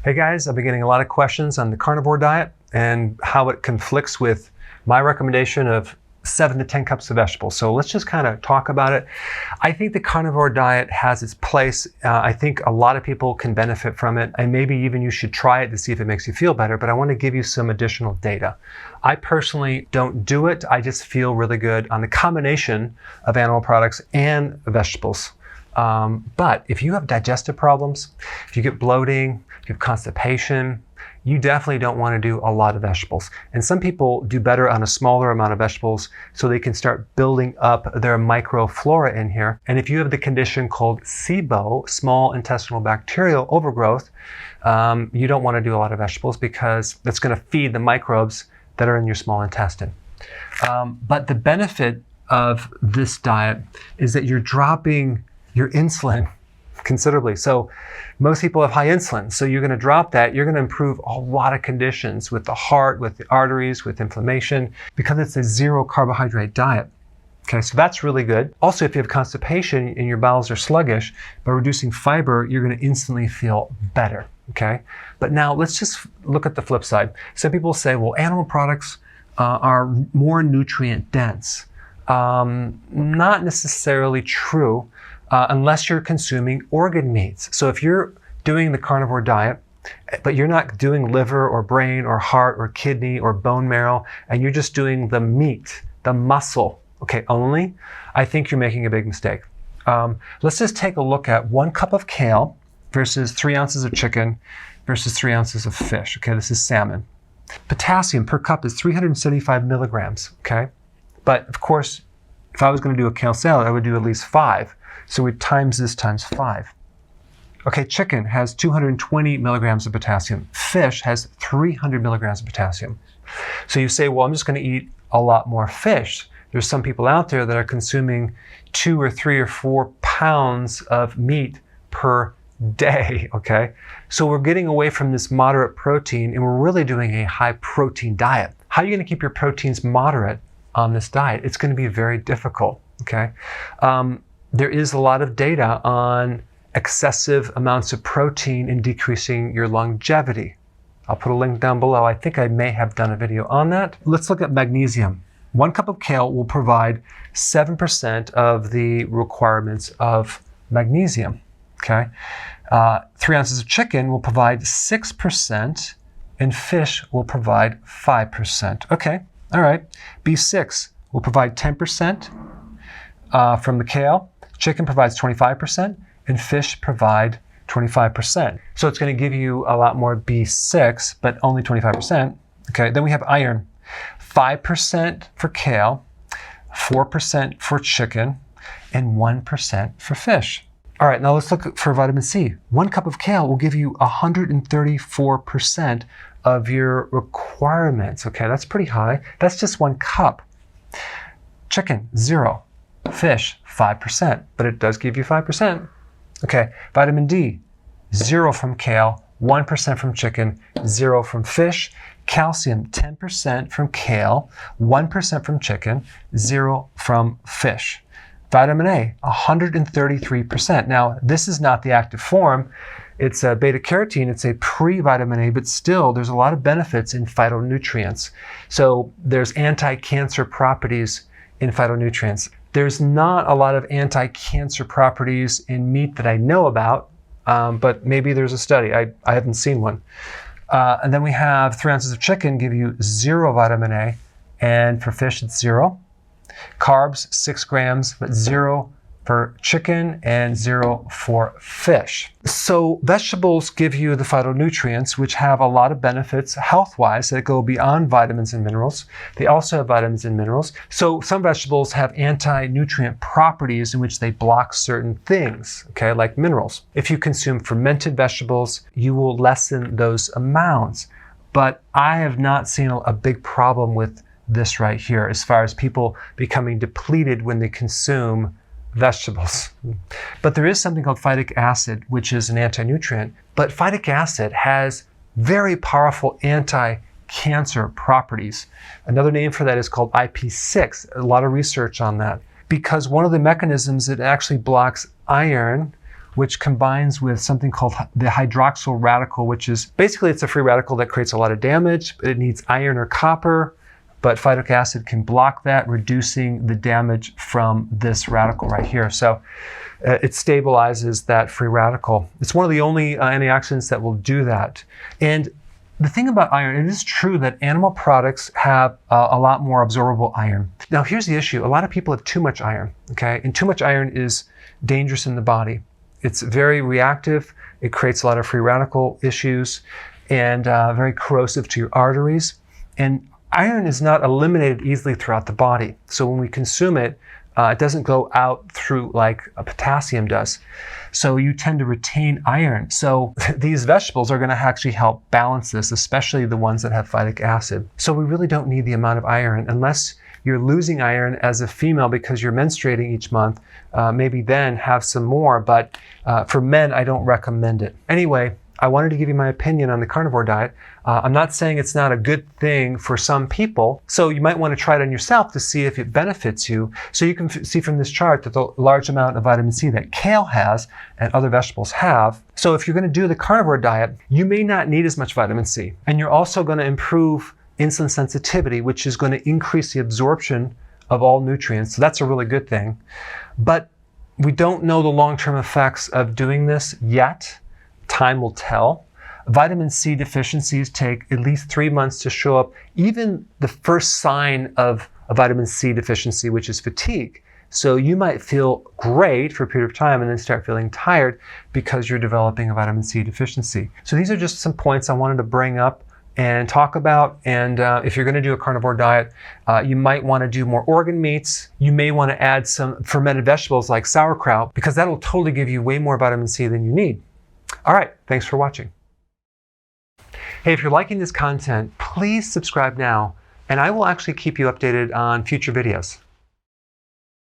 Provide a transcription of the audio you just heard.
Hey guys, I've been getting a lot of questions on the carnivore diet and how it conflicts with my recommendation of 7 to 10 cups of vegetables. So let's just kind of talk about it. I think the carnivore diet has its place. I think a lot of people can benefit from it, and maybe even you should try it to see if it makes you feel better, but I want to give you some additional data. I personally don't do it. I just feel really good on the combination of animal products and vegetables. But if you have digestive problems, if you get bloating, if you have constipation, you definitely don't want to do a lot of vegetables. And some people do better on a smaller amount of vegetables so they can start building up their microflora in here. And if you have the condition called SIBO, small intestinal bacterial overgrowth, you don't want to do a lot of vegetables because that's going to feed the microbes that are in your small intestine. But the benefit of this diet is that you're dropping your insulin considerably. So most people have high insulin. So you're going to drop that. You're going to improve a lot of conditions with the heart, with the arteries, with inflammation, because it's a zero carbohydrate diet. Okay, so that's really good. Also, if you have constipation and your bowels are sluggish, by reducing fiber, you're going to instantly feel better. Okay, but now let's just look at the flip side. Some people say, well, animal products are more nutrient dense. Not necessarily true. Unless you're consuming organ meats. So if you're doing the carnivore diet, but you're not doing liver or brain or heart or kidney or bone marrow, and you're just doing the meat, the muscle, okay, only, I think you're making a big mistake. Let's just take a look at 1 cup of kale versus 3 ounces of chicken versus 3 ounces of fish. Okay, this is salmon. Potassium per cup is 375 milligrams, okay? But of course, if I was going to do a kale salad, I would do at least 5. So we times this times 5. Okay, chicken has 220 milligrams of potassium. Fish has 300 milligrams of potassium. So you say, well, I'm just going to eat a lot more fish. There's some people out there that are consuming 2 or 3 or 4 pounds of meat per day, okay? So we're getting away from this moderate protein and we're really doing a high protein diet. How are you going to keep your proteins moderate on this diet? It's going to be very difficult, okay? There is a lot of data on excessive amounts of protein in decreasing your longevity. I'll put a link down below. I think I may have done a video on that. Let's look at magnesium. 1 cup of kale will provide 7% of the requirements of magnesium, okay? 3 ounces of chicken will provide 6%, and fish will provide 5%. Okay, all right. B6 will provide 10% from the kale. Chicken provides 25%, and fish provide 25%. So it's going to give you a lot more B6, but only 25%. Okay, then we have iron. 5% for kale, 4% for chicken, and 1% for fish. All right, now let's look for vitamin C. 1 cup of kale will give you 134% of your requirements. Okay, that's pretty high. That's just 1 cup. Chicken, 0. Fish, 5%, but it does give you 5%. Okay, vitamin D, 0 from kale, 1% from chicken, 0 from fish. Calcium, 10% from kale, 1% from chicken, 0 from fish. Vitamin A, 133%. Now, this is not the active form. It's a beta-carotene. It's a pre-vitamin A, but still, there's a lot of benefits in phytonutrients. So there's anti-cancer properties in phytonutrients. There's not a lot of anti-cancer properties in meat that I know about, but maybe there's a study. I haven't seen one. And then we have 3 ounces of chicken give you 0 vitamin A, and for fish it's 0. Carbs, 6 grams, but 0 for chicken and 0 for fish. So vegetables give you the phytonutrients, which have a lot of benefits health-wise that go beyond vitamins and minerals. They also have vitamins and minerals. So some vegetables have anti-nutrient properties in which they block certain things, okay, like minerals. If you consume fermented vegetables, you will lessen those amounts. But I have not seen a big problem with this right here as far as people becoming depleted when they consume vegetables. But there is something called phytic acid, which is an anti-nutrient. But phytic acid has very powerful anti-cancer properties. Another name for that is called IP6. A lot of research on that. Because one of the mechanisms, it actually blocks iron, which combines with something called the hydroxyl radical, which is basically it's a free radical that creates a lot of damage. It needs iron or copper, but phytic acid can block that, reducing the damage from this radical right here. So it stabilizes that free radical. It's one of the only antioxidants that will do that. And the thing about iron, it is true that animal products have a lot more absorbable iron. Now here's the issue. A lot of people have too much iron, okay? And too much iron is dangerous in the body. It's very reactive. It creates a lot of free radical issues and very corrosive to your arteries. And iron is not eliminated easily throughout the body. So when we consume it, it doesn't go out through like a potassium does. So you tend to retain iron. So these vegetables are going to actually help balance this, especially the ones that have phytic acid. So we really don't need the amount of iron unless you're losing iron as a female because you're menstruating each month. Maybe then have some more, but for men, I don't recommend it. Anyway, I wanted to give you my opinion on the carnivore diet. I'm not saying it's not a good thing for some people, so you might want to try it on yourself to see if it benefits you. So you can see from this chart that the large amount of vitamin C that kale has and other vegetables have. So if you're going to do the carnivore diet, you may not need as much vitamin C. And you're also going to improve insulin sensitivity, which is going to increase the absorption of all nutrients. So that's a really good thing. But we don't know the long-term effects of doing this yet. Time will tell. Vitamin C deficiencies take at least 3 months to show up. Even the first sign of a vitamin C deficiency, which is fatigue. So you might feel great for a period of time and then start feeling tired because you're developing a vitamin C deficiency. So these are just some points I wanted to bring up and talk about. And if you're going to do a carnivore diet, you might want to do more organ meats. You may want to add some fermented vegetables like sauerkraut because that'll totally give you way more vitamin C than you need. All right, thanks for watching. Hey, if you're liking this content, please subscribe now, and I will actually keep you updated on future videos.